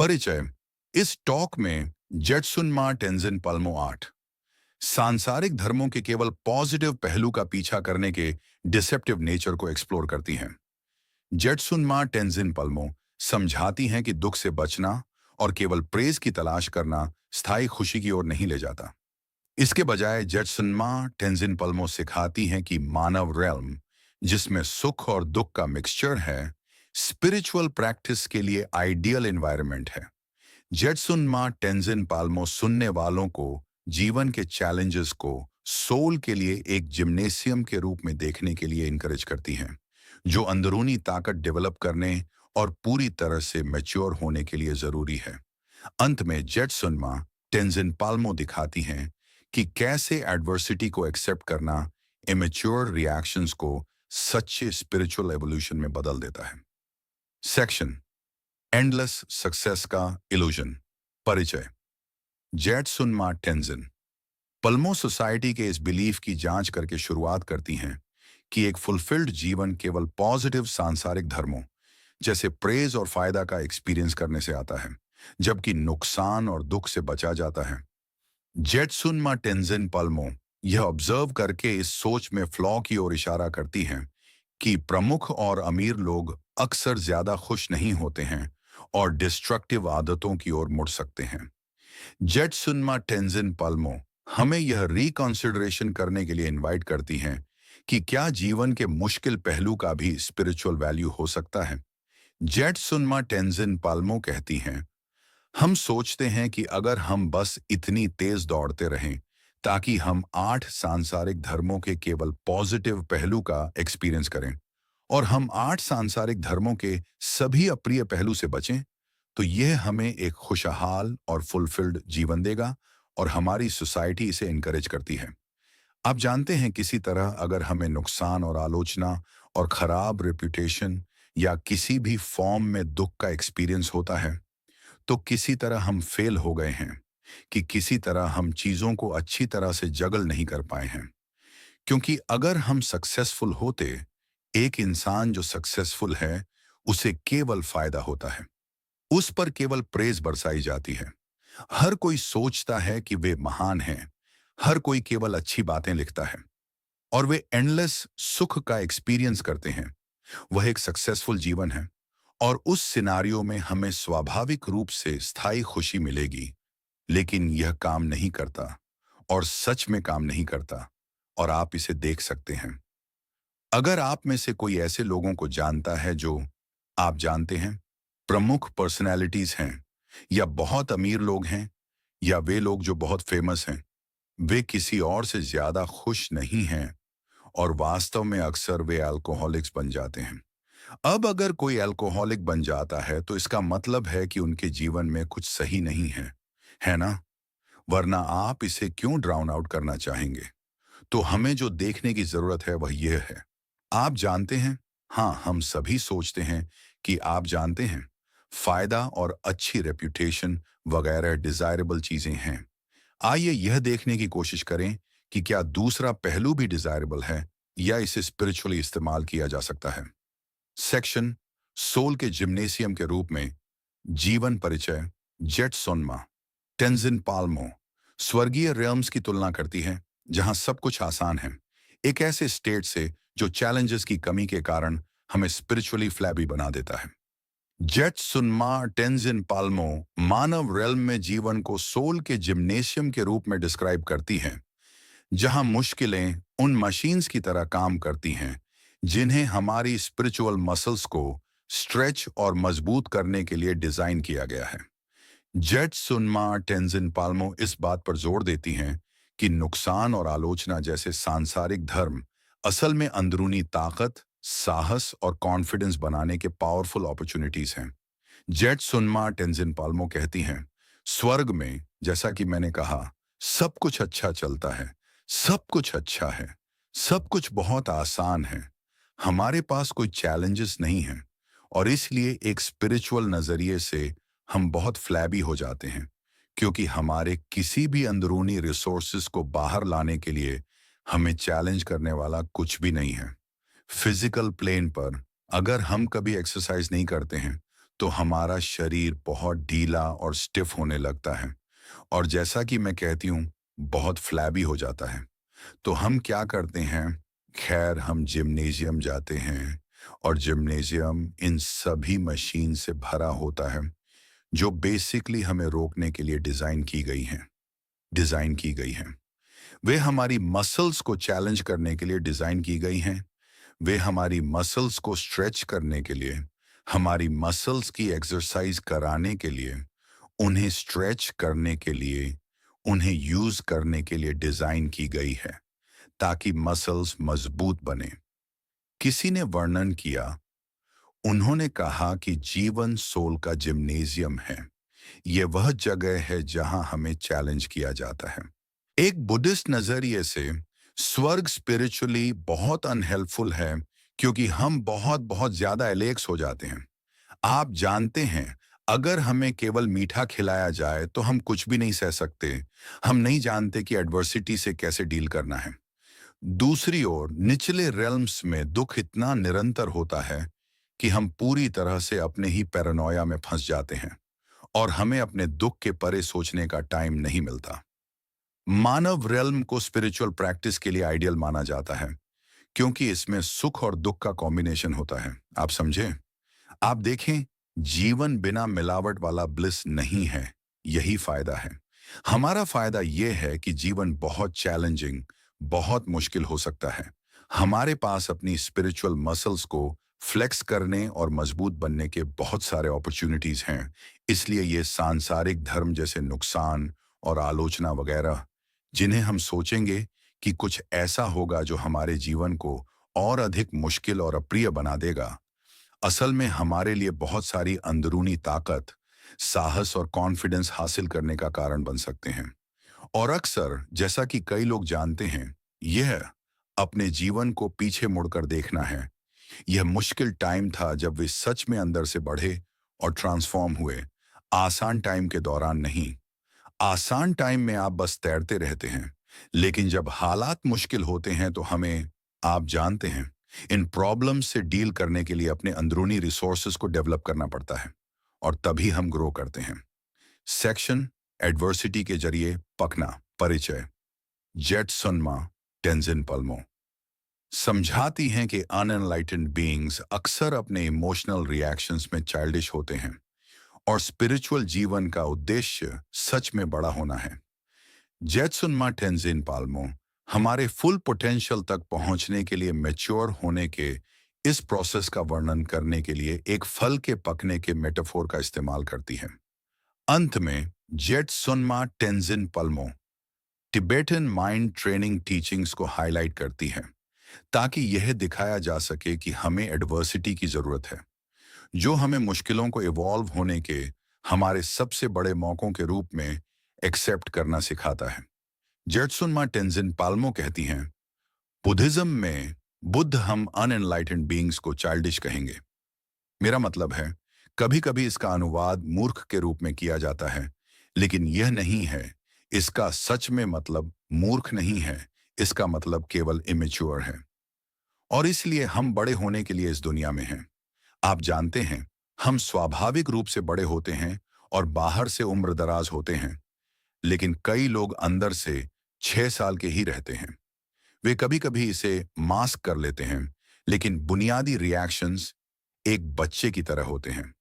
परिचय। इस टॉक में जेटसुनमा टेंजिन पल्मो 8 सांसारिक धर्मों के केवल पॉजिटिव पहलू का पीछा करने के डिसेप्टिव नेचर को एक्सप्लोर करती हैं। जेटसुनमा टेंजिन पल्मो समझाती हैं कि दुख से बचना और केवल प्रेज की तलाश करना स्थायी खुशी की ओर नहीं ले जाता। इसके बजाय जेटसुनमा टेंजिन पल्मो सिखाती हैं कि मानव रेल्म, जिसमें सुख और दुख का मिक्सचर है, स्पिरिचुअल प्रैक्टिस के लिए आइडियल एनवायरनमेंट है। जेटसुनमा टेंजिन पाल्मो सुनने वालों को जीवन के चैलेंजेस को सोल के लिए एक जिम्नेशियम के रूप में देखने के लिए इनकरेज करती हैं, जो अंदरूनी ताकत डेवलप करने और पूरी तरह से मैच्योर होने के लिए जरूरी है। अंत में जेटसुनमा टेंजिन पाल्मो दिखाती हैं कि कैसे एडवर्सिटी को एक्सेप्ट करना इमेच्योर रिएक्शंस को सच्चे स्पिरिचुअल एवोल्यूशन में बदल देता है। सेक्शन एंडलेस सक्सेस का इल्यूजन। परिचय। जेटसुनमा टेंजिन पल्मो सोसाइटी के इस बिलीफ की जांच करके शुरुआत करती हैं कि एक फुलफिल्ड जीवन केवल पॉजिटिव सांसारिक धर्मों जैसे प्रेज और फायदा का एक्सपीरियंस करने से आता है, जबकि नुकसान और दुख से बचा जाता है। जेटसुनमा टेंजिन पल्मो यह ऑब्जर्व करके इस सोच में फ्लॉ की ओर इशारा करती हैं कि प्रमुख और अमीर लोग अक्सर ज्यादा खुश नहीं होते हैं और डिस्ट्रक्टिव आदतों की ओर मुड़ सकते हैं। जेटसुनमा टेंजिन पल्मो हमें यह रिकॉन्सिडरेशन करने के लिए इनवाइट करती हैं कि क्या जीवन के मुश्किल पहलू का भी स्पिरिचुअल वैल्यू हो सकता है। जेटसुनमा टेंजिन पल्मो कहती हैं, हम सोचते हैं कि अगर हम बस इतनी तेज दौड़ते रहें ताकि हम 8 सांसारिक धर्मों के केवल पॉजिटिव पहलू का एक्सपीरियंस करें और हम 8 सांसारिक धर्मों के सभी अप्रिय पहलू से बचें, तो यह हमें एक खुशहाल और फुलफिल्ड जीवन देगा और हमारी सोसाइटी इसे इनकरेज करती है। आप जानते हैं, किसी तरह अगर हमें नुकसान और आलोचना और खराब रेपुटेशन या किसी भी फॉर्म में दुख का एक्सपीरियंस होता है, तो किसी तरह हम फेल हो गए हैं, कि किसी तरह हम चीजों को अच्छी तरह से जगल नहीं कर पाए हैं। क्योंकि अगर हम सक्सेसफुल होते, एक इंसान जो सक्सेसफुल है उसे केवल फायदा होता है, उस पर केवल प्रेज बरसाई जाती है। हर कोई सोचता है कि वे महान हैं, हर कोई केवल अच्छी बातें लिखता है और वे एंडलेस सुख का एक्सपीरियंस करते हैं। वह एक सक्सेसफुल जीवन है और उस सिनारियो में हमें स्वाभाविक रूप से स्थायी खुशी मिलेगी। लेकिन यह काम नहीं करता और सच में काम नहीं करता, और आप इसे देख सकते हैं। अगर आप में से कोई ऐसे लोगों को जानता है जो आप जानते हैं, प्रमुख पर्सनैलिटीज हैं या बहुत अमीर लोग हैं या वे लोग जो बहुत फेमस हैं, वे किसी और से ज्यादा खुश नहीं हैं और वास्तव में अक्सर वे अल्कोहलिक्स बन जाते हैं। अब अगर कोई अल्कोहलिक बन जाता है तो इसका मतलब है कि उनके जीवन में कुछ सही नहीं है ना? वरना आप इसे क्यों ड्राउन आउट करना चाहेंगे? तो हमें जो देखने की जरूरत है वह यह है। आप जानते हैं, हाँ, हम सभी सोचते हैं कि आप जानते हैं, फायदा और अच्छी रेप्यूटेशन वगैरह डिजायरेबल चीजें हैं। आइए यह देखने की कोशिश करें कि क्या दूसरा पहलू भी डिजायरेबल है या इसे स्पिरिचुअली इस्तेमाल किया जा सकता है। सेक्शन सोल के जिम्नेशियम के रूप में जीवन परिचय। जेटसुनमा टेंजिन पाल्मो स्वर्गीय रियल्म्स की तुलना करती है जहां सब कुछ आसान है, एक ऐसे स्टेट से जो चैलेंजेस की कमी के कारण हमें स्पिरिचुअली फ्लैबी बना देता है। जेटसुनमा टेंजिन पाल्मो मानव रेल्म में जीवन को सोल के जिम्नेशियम के रूप में डिस्क्राइब करती है, जहां मुश्किलें उन मशीन्स की तरह काम करती हैं जिन्हें हमारी स्पिरिचुअल मसल्स को स्ट्रेच और मजबूत करने के लिए डिजाइन किया गया है। जेटसुनमा टेंजिन पाल्मो इस बात पर जोर देती हैं कि नुकसान और आलोचना जैसे सांसारिक धर्म असल में अंदरूनी ताकत, साहस और कॉन्फिडेंस बनाने के पावरफुल अपॉर्चुनिटीज हैं। जेटसुनमा टेंजिन पाल्मो कहती हैं, स्वर्ग में, जैसा कि मैंने कहा, सब कुछ अच्छा चलता है, सब कुछ अच्छा है, सब कुछ बहुत आसान है। हमारे पास कोई चैलेंजेस नहीं हैं और इसलिए एक स्पिरिचुअल नजरिए से हम बहुत फ्लैबी हो जाते हैं, क्योंकि हमारे किसी भी अंदरूनी रिसोर्सेज को बाहर लाने के लिए हमें चैलेंज करने वाला कुछ भी नहीं है। फिजिकल प्लेन पर अगर हम कभी एक्सरसाइज नहीं करते हैं तो हमारा शरीर बहुत ढीला और स्टिफ होने लगता है और जैसा कि मैं कहती हूँ बहुत फ्लैबी हो जाता है। तो हम क्या करते हैं? खैर, हम जिम्नेजियम जाते हैं और जिम्नेजियम इन सभी मशीन से भरा होता है जो बेसिकली हमें रोकने के लिए डिज़ाइन की गई हैं। वे हमारी मसल्स को चैलेंज करने के लिए डिज़ाइन की गई हैं। वे हमारी मसल्स को स्ट्रेच करने के लिए, हमारी मसल्स की एक्सरसाइज कराने के लिए, उन्हें स्ट्रेच करने के लिए, उन्हें यूज़ करने के लिए डिज़ाइन की गई है ताकि मसल्स मजबूत बने। किसी ने वर्णन किया, उन्होंने कहा कि जीवन सोल का जिम्नेजियम है। ये वह जगह है जहां हमें चैलेंज किया जाता है। एक बुद्धिस्ट नजरिए से स्वर्ग स्पिरिचुअली बहुत अनहेल्पफुल है क्योंकि हम बहुत बहुत ज्यादा एलेक्स हो जाते हैं। आप जानते हैं, अगर हमें केवल मीठा खिलाया जाए तो हम कुछ भी नहीं सह सकते। हम नहीं जानते कि एडवर्सिटी से कैसे डील करना है। दूसरी ओर निचले रेल्म्स में दुख इतना निरंतर होता है कि हम पूरी तरह से अपने ही पैरानोया में फंस जाते हैं और हमें अपने दुख के परे सोचने का टाइम नहीं मिलता। मानव रेल्म को स्पिरिचुअल प्रैक्टिस के लिए आइडियल माना जाता है क्योंकि इसमें सुख और दुख का कॉम्बिनेशन होता है। आप समझे? आप देखें, जीवन बिना मिलावट वाला ब्लिस नहीं है। यही फायदा है। हमारा फायदा यह है कि जीवन बहुत चैलेंजिंग, बहुत मुश्किल हो सकता है। हमारे पास अपनी स्पिरिचुअल मसल्स को फ्लेक्स करने और मजबूत बनने के बहुत सारे अपॉर्चुनिटीज हैं। इसलिए ये सांसारिक धर्म जैसे नुकसान और आलोचना वगैरह, जिन्हें हम सोचेंगे कि कुछ ऐसा होगा जो हमारे जीवन को और अधिक मुश्किल और अप्रिय बना देगा, असल में हमारे लिए बहुत सारी अंदरूनी ताकत, साहस और कॉन्फिडेंस हासिल करने का कारण बन सकते हैं। और अक्सर, जैसा कि कई लोग जानते हैं, यह अपने जीवन को पीछे मुड़कर देखना है। यह मुश्किल टाइम था जब वे सच में अंदर से बढ़े और ट्रांसफॉर्म हुए। आसान टाइम के दौरान नहीं। आसान टाइम में आप बस तैरते रहते हैं, लेकिन जब हालात मुश्किल होते हैं तो हमें, आप जानते हैं, इन प्रॉब्लम्स से डील करने के लिए अपने अंदरूनी रिसोर्सेज को डेवलप करना पड़ता है और तभी हम ग्रो करते हैं। सेक्शन एडवर्सिटी के जरिए पकना। परिचय। जेट सुनमा टेंजिन पल्मो समझाती हैं कि अनएनलाइटेंड बीइंग्स अक्सर अपने इमोशनल रिएक्शंस में चाइल्डिश होते हैं और स्पिरिचुअल जीवन का उद्देश्य सच में बड़ा होना है। जेटसुनमा टेंजिन पाल्मो हमारे फुल पोटेंशियल तक पहुंचने के लिए मैच्योर होने के इस प्रोसेस का वर्णन करने के लिए एक फल के पकने के मेटाफोर का इस्तेमाल करती है। अंत में Jetsunma Tenzin Palmo Tibetan mind training teachings को हाईलाइट करती है ताकि यह दिखाया जा सके कि हमें एडवर्सिटी की जरूरत है, जो हमें मुश्किलों को इवॉल्व होने के हमारे सबसे बड़े मौकों के रूप में एक्सेप्ट करना सिखाता है। जेटसुनमा टेंजिन पाल्मो कहती हैं, बुद्धिज्म में बुद्ध हम अनएनलाइटेंड बीइंग्स को चाइल्डिश कहेंगे। मेरा मतलब है, कभी कभी इसका अनुवाद मूर्ख के रूप में किया जाता है, लेकिन यह नहीं है। इसका सच में मतलब मूर्ख नहीं है, इसका मतलब केवल इमेच्योर है। और इसलिए हम बड़े होने के लिए इस दुनिया में हैं। आप जानते हैं, हम स्वाभाविक रूप से बड़े होते हैं और बाहर से उम्र दराज होते हैं, लेकिन कई लोग अंदर से 6 साल के ही रहते हैं। वे कभी कभी इसे मास्क कर लेते हैं, लेकिन बुनियादी रिएक्शंस एक बच्चे की तरह होते हैं।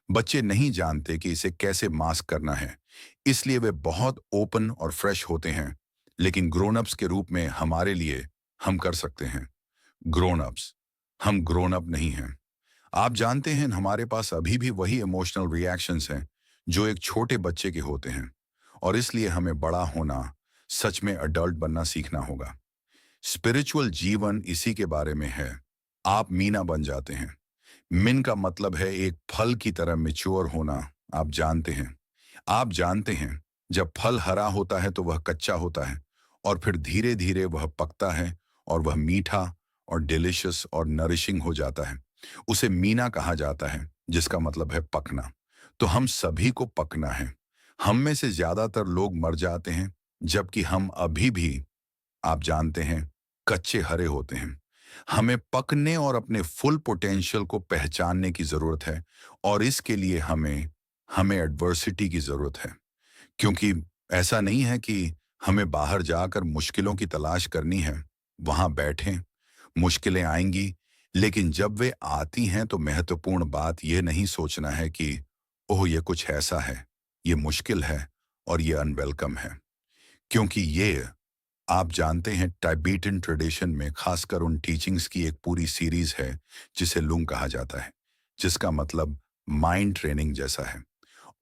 बच्चे नहीं जानते कि इसे कैसे मास्क करना है, इसलिए वे बहुत ओपन और फ्रेश होते हैं, लेकिन ग्रोन अप्स के रूप में हमारे लिए हम कर सकते हैं। ग्रोन अप्स, हम ग्रोन अप नहीं हैं। आप जानते हैं, हमारे पास अभी भी वही इमोशनल रिएक्शंस हैं जो एक छोटे बच्चे के होते हैं और इसलिए हमें बड़ा होना, सच में अडल्ट बनना सीखना होगा। स्पिरिचुअल जीवन इसी के बारे में है। आप मीना बन जाते हैं। मिन का मतलब है एक फल की तरह मैच्योर होना। आप जानते हैं, जब फल हरा होता है तो वह कच्चा होता है और फिर धीरे धीरे वह पकता है और वह मीठा और डिलिशियस और नरिशिंग हो जाता है। उसे मीना कहा जाता है, जिसका मतलब है पकना। तो हम सभी को पकना है। हम में से ज्यादातर लोग मर जाते हैं, जबकि हम अभी भी, आप जानते हैं, कच्चे हरे होते हैं। हमें पकने और अपने फुल पोटेंशियल को पहचानने की जरूरत है और इसके लिए हमें हमें एडवर्सिटी की जरूरत है। क्योंकि ऐसा नहीं है कि हमें बाहर जाकर मुश्किलों की तलाश करनी है। वहां बैठें, मुश्किलें आएंगी, लेकिन जब वे आती हैं तो महत्वपूर्ण बात यह नहीं सोचना है कि ओह ये कुछ ऐसा है, ये मुश्किल है और ये अनवेलकम है। क्योंकि ये, आप जानते हैं, टाइबेटन ट्रेडिशन में खासकर उन टीचिंग्स की एक पूरी सीरीज है जिसे लुंग कहा जाता है, जिसका मतलब माइंड ट्रेनिंग जैसा है।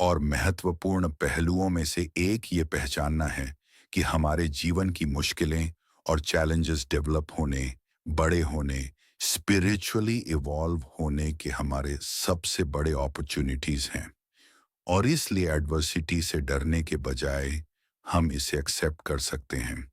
और महत्वपूर्ण पहलुओं में से एक ये पहचानना है कि हमारे जीवन की मुश्किलें और चैलेंजेस डेवलप होने, बड़े होने, स्पिरिचुअली इवॉल्व होने के हमारे सबसे बड़े अपॉर्चुनिटीज हैं। और इसलिए एडवर्सिटी से डरने के बजाय हम इसे एक्सेप्ट कर सकते हैं।